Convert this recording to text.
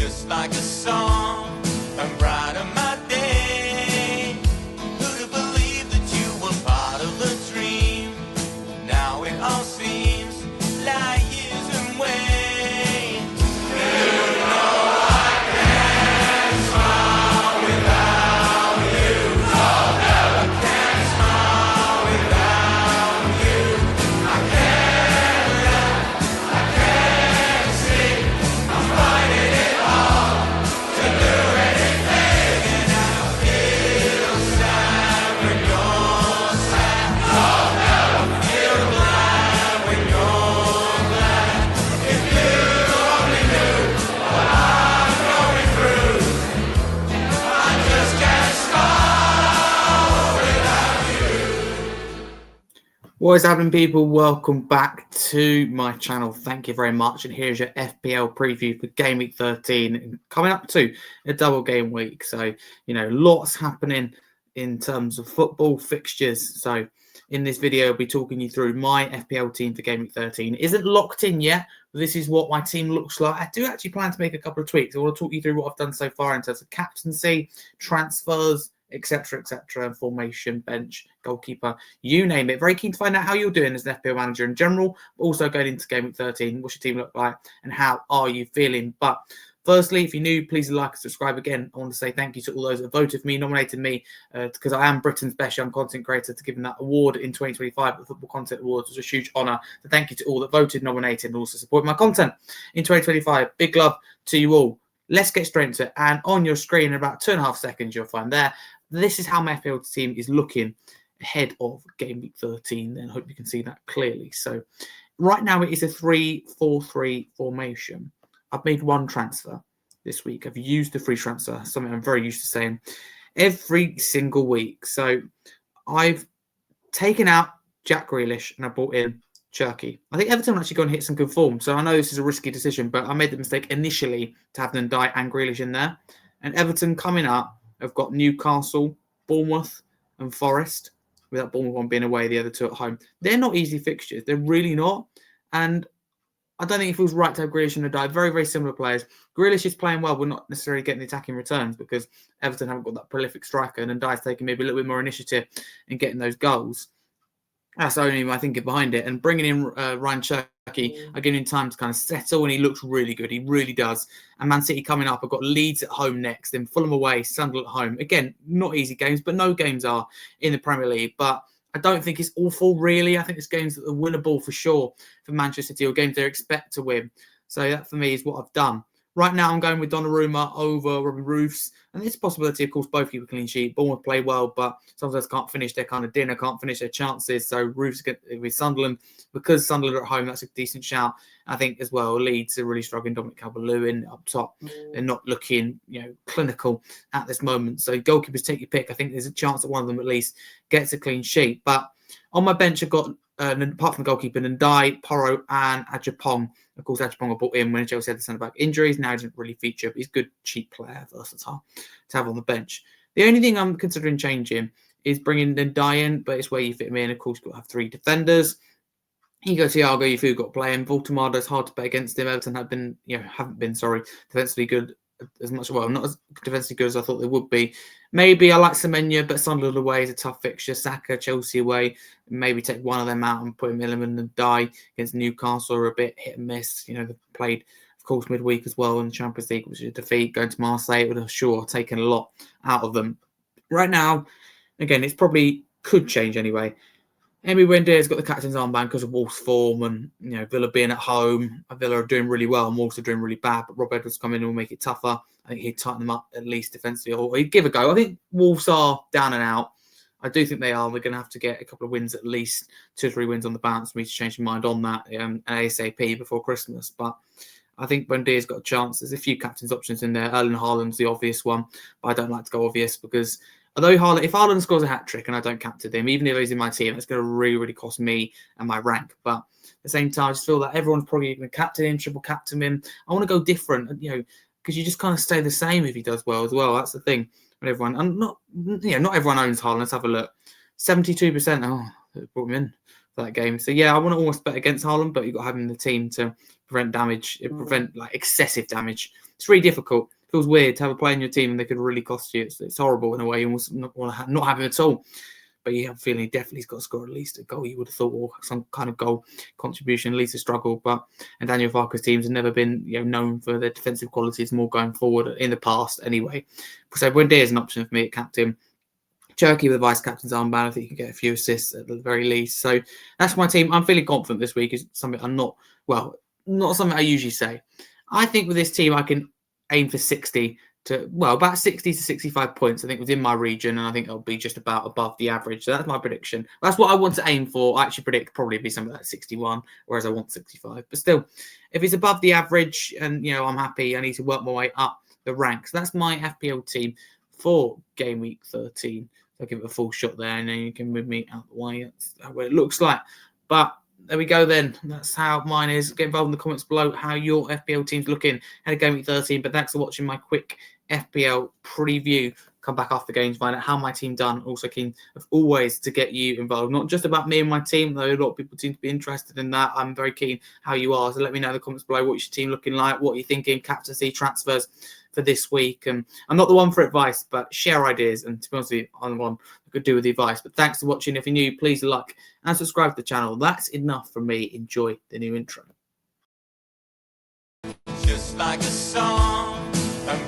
just like a song, and brighten my day. Who'd have believed that you were part of the dream? Now it all seems like years away. You know I can't smile without you. Oh no, I can't smile without you. I can't laugh, I can't sing. I'm finding it hard to do anything, and I feel sad when you're sad. Oh no, I feel glad when you're glad. If you only knew what I'm going through, I just can't smile without you. What is happening, people? Welcome back to my channel. Thank you very much. And here's your FPL preview for Game Week 13, coming up to a double game week. So, lots happening in terms of football fixtures. So, in this video, I'll be talking you through my FPL team for Game Week 13. It isn't locked in yet, but this is what my team looks like. I do actually plan to make a couple of tweaks. I want to talk you through what I've done so far in terms of captaincy, transfers, etc., and formation, bench, goalkeeper, you name it. Very keen to find out how you're doing as an FPL manager in general, but also going into Game Week 13. What's your team look like and how are you feeling? But firstly, if you're new, please like and subscribe. Again, I want to say thank you to all those that voted for me, nominated me, because I am Britain's best young content creator, to give them that award in 2025 at the Football Content Awards. It was a huge honour. So thank you to all that voted, nominated, and also supported my content in 2025. Big love to you all. Let's get straight into it. And on your screen, in about 2.5 seconds, you'll find there, this is how my FPL team is looking ahead of Game Week 13. Then I hope you can see that clearly. So right now it is a 3-4-3 formation. I've made one transfer this week. I've used the free transfer, something I'm very used to saying every single week. So I've taken out Jack Grealish and I brought in Cherky. I think Everton actually going to hit some good form. So I know this is a risky decision, but I made the mistake initially to have them die and Grealish in there. And Everton coming up have got Newcastle, Bournemouth and Forest, with that Bournemouth one being away, the other two at home. They're not easy fixtures. They're really not. And I don't think it feels right to have Grealish and Ndai. Very, very similar players. Grealish is playing well, but not necessarily getting the attacking returns because Everton haven't got that prolific striker, and Ndai's taking maybe a little bit more initiative in getting those goals. That's only my thinking behind it. And bringing in Ryan Cherky, I give him time to kind of settle, and he looks really good. He really does. And Man City coming up. I've got Leeds at home next, then Fulham away, Sunderland at home. Again, not easy games, but no games are in the Premier League. But I don't think it's awful, really. I think it's games that are winnable for sure for Manchester City, or games they expect to win. So that, for me, is what I've done. Right now, I'm going with Donnarumma over Robbie Roofs. And there's a possibility, of course, both keep a clean sheet. Bournemouth play well, but sometimes can't finish their kind of dinner, can't finish their chances. So Roofs with Sunderland. Because Sunderland are at home, that's a decent shout. I think as well, Leeds are really struggling. Dominic Calvert-Lewin up top. They're not looking, clinical at this moment. So goalkeepers, take your pick. I think there's a chance that one of them at least gets a clean sheet. But on my bench, I've got, apart from the goalkeeper, Ndai, Porro and Ajapong. Of course, Ajapong I brought in when Chelsea had the centre-back injuries. Now he doesn't really feature, but he's a good, cheap player, versatile to have on the bench. The only thing I'm considering changing is bringing Ndai in, but it's where you fit him in. Of course, you've got to have 3 defenders. You go Thiago, you've got to play him. Voltemado's hard to bet against him. Everton haven't been defensively good as much. Well, not as defensively good as I thought they would be. Maybe I like Semenya, but Sunderland away is a tough fixture. Saka, Chelsea away. Maybe take one of them out and put him and die against Newcastle, or a bit hit and miss. They've played, of course, midweek as well in the Champions League, which is a defeat. Going to Marseille would have sure taken a lot out of them. Right now, again, it's probably could change anyway. Emi Buendia's got the captain's armband because of Wolves' form, and Villa being at home. Villa are doing really well, and Wolves are doing really bad. But Rob Edwards coming in will make it tougher. I think he'd tighten them up at least defensively, or he'd give a go. I think Wolves are down and out. I do think they are. They're going to have to get a couple of wins, at least 2 or 3 wins on the bounce for me to change my mind on that ASAP before Christmas. But I think Buendia's got a chance. There's a few captain's options in there. Erling Haaland's the obvious one, but I don't like to go obvious because although if Haaland scores a hat-trick and I don't captain him, even if he's in my team, it's going to really, really cost me and my rank. But at the same time, I just feel that everyone's probably going to captain him, triple captain him. I want to go different, because you just kind of stay the same if he does well as well. That's the thing with everyone. And not everyone owns Haaland. Let's have a look. 72%. Oh, they brought him in. for that game. So yeah, I want to almost bet against Haaland, but you've got to have him in the team to prevent damage, prevent like excessive damage. It's really difficult. It feels weird to have a player in your team and they could really cost you. It's horrible in a way. You almost want to not have him at all. But you have a feeling he definitely has got to score at least a goal, you would have thought, or some kind of goal contribution, at least a struggle. And Daniel Farke's teams have never been known for their defensive qualities more going forward in the past anyway. So Buendia is an option for me at captain. Cherky with the vice captain's armband, I think you can get a few assists at the very least. So that's my team. I'm feeling confident this week. Is something I'm not something I usually say. I think with this team, I can aim for 60 to about 60 to 65 points. I think within my region, and I think it'll be just about above the average. So that's my prediction. That's what I want to aim for. I actually predict probably be something like 61, whereas I want 65. But still, if it's above the average, and I'm happy. I need to work my way up the ranks. That's my FPL team for game week 13. I'll give it a full shot there, and then you can move me out the way. That's what it looks like. But there we go then. That's how mine is. Get involved in the comments below how your FPL team's looking. Had a game week 13, but thanks for watching my quick FPL preview. Come back after the game to find out how my team done. Also keen, as always, to get you involved. Not just about me and my team, though a lot of people seem to be interested in that. I'm very keen how you are. So let me know in the comments below what's your team looking like, what you're thinking, captaincy, transfers for this week. And I'm not the one for advice, but share ideas. And to be honest with you, I'm the one who could do with the advice. But thanks for watching. If you're new, please like and subscribe to the channel. That's enough from me. Enjoy the new intro. Just like a song, I'm